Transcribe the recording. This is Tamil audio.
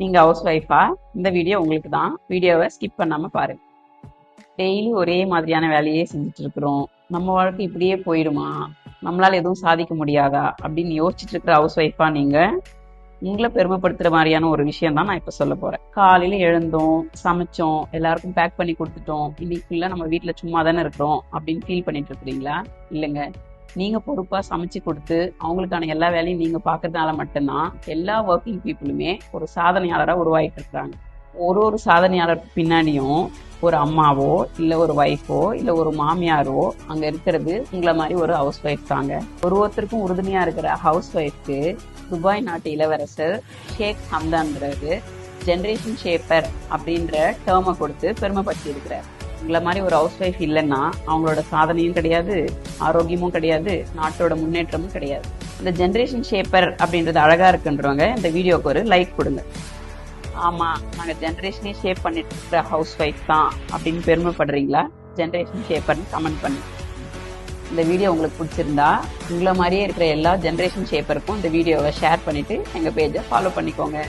நீங்க ஹவுஸ் ஒய்ஃபா? இந்த வீடியோ உங்களுக்கு தான். வீடியோவை ஸ்கிப் பண்ணாம பாருங்க. டெய்லி ஒரே மாதிரியான வேலையே செஞ்சுட்டு இருக்கிறோம். நம்ம வாழ்க்கை இப்படியே போயிடுமா? நம்மளால எதுவும் சாதிக்க முடியாதா அப்படின்னு யோசிச்சுட்டு இருக்கிற ஹவுஸ் ஒய்ஃபா நீங்க? உங்களை பெருமைப்படுத்துற மாதிரியான ஒரு விஷயம் தான் நான் இப்ப சொல்ல போறேன். காலையில எழுந்தோம், சமைச்சோம், எல்லாருக்கும் பேக் பண்ணி கொடுத்துட்டோம், இன்னைக்குள்ள நம்ம வீட்டுல சும்மா தானே இருக்கிறோம் அப்படின்னு ஃபீல் பண்ணிட்டு இருக்கிறீங்களா? இல்லைங்க. நீங்க பொறுப்பா சமைச்சு கொடுத்து அவங்களுக்கான எல்லா வேலையும் நீங்க பாக்குறதுனால மட்டும்தான் எல்லா ஒர்க்கிங் பீப்புளுமே ஒரு சாதனையாளரா உருவாகிட்டு இருக்கிறாங்க. ஒரு சாதனையாளர் பின்னாடியும் ஒரு அம்மாவோ இல்ல ஒரு ஒய்ஃபோ இல்ல ஒரு மாமியாரோ அங்க இருக்கிறது உங்களை மாதிரி ஒரு ஹவுஸ் ஒய்ஃப் தாங்க. ஒருத்தருக்கும் உறுதுணையா இருக்கிற ஹவுஸ் ஒய்ஃப்க்கு துபாய் நாட்டு இளவரசர் ஷேக் ஹம்தான்ங்கிறது ஜெனரேஷன் ஷேப்பர் அப்படின்ற டேர்மை கொடுத்து பெருமைப்படுத்தி இருக்கிறார். உங்களை மாதிரி ஒரு ஹவுஸ் ஒய்ஃப் இல்லைன்னா அவங்களோட சாதனையும் கிடையாது, ஆரோக்கியமும் கிடையாது, நாட்டோட முன்னேற்றமும் கிடையாது. இந்த ஜெனரேஷன் ஷேப்பர் அப்படின்றது அழகா இருக்குன்றவங்க இந்த வீடியோக்கு ஒரு லைக் கொடுங்க. ஆமா, நாங்க ஜெனரேஷனே ஷேப் பண்ணிட்டு இருக்கிற ஹவுஸ் ஒய்ஃப் தான் அப்படின்னு பெருமைப்படுறீங்களா? ஜெனரேஷன் ஷேப்பர்னு கமெண்ட் பண்ணு. இந்த வீடியோ உங்களுக்கு பிடிச்சிருந்தா உங்களை மாதிரியே இருக்கிற எல்லா ஜெனரேஷன் ஷேப்பருக்கும் இந்த வீடியோவை ஷேர் பண்ணிட்டு எங்க பேஜை ஃபாலோ பண்ணிக்கோங்க.